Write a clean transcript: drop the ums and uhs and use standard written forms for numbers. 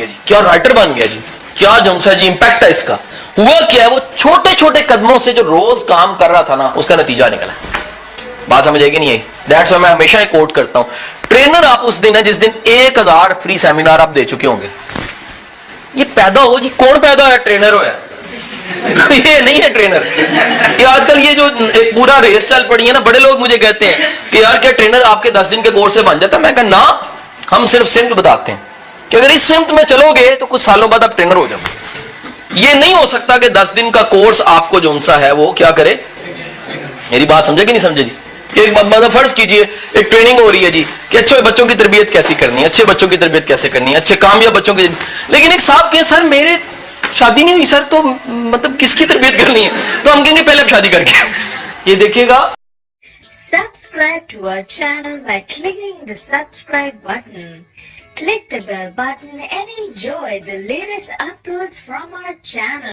गया जी, क्या राइटर बन गया जी, क्या जो सा जी इम्पैक्ट है इसका। हुआ क्या है, वो छोटे छोटे कदमों से जो रोज काम कर रहा था ना, उसका नतीजा निकला। बात समझ आएगी नहीं आई? दैट्स व्हाई मैं हमेशा एक कोट करता हूं, ट्रेनर आप उस दिन है जिस दिन 1000 फ्री सेमिनार आप दे चुके होंगे। ये पैदा हो जी, कौन पैदा है? ट्रेनर होया। ये नहीं है ट्रेनर। ये आजकल ये जो एक पूरा रेस चल पड़ी है ना, बड़े लोग मुझे कहते हैं कि यार क्या ट्रेनर आपके 10 दिन के कोर्स से बन जाता है? मैं कहा ना, हम सिर्फ सिम्ट बताते हैं कि अगर इस सिम्ट में चलोगे तो कुछ सालों बाद आप ट्रेनर हो जाओगे। ये नहीं हो सकता कि 10 दिन का कोर्स आपको जो सा है वो क्या करे। मेरी बात समझे कि नहीं समझे जी? एक मतलब फर्ज कीजिए एक ट्रेनिंग हो रही है जी कि अच्छे बच्चों की तरबियत कैसी करनी है, अच्छे बच्चों की तरबियत कैसे करनी है, अच्छे कामयाब बच्चों की। लेकिन एक साहब कहे सर मेरे शादी नहीं हुई सर, तो मतलब किसकी तरबियत करनी है? तो हम कहेंगे पहले आप शादी करके। ये देखिएगा। Subscribe to our channel by clicking the subscribe button. Click the bell button and enjoy the latest uploads from our channel.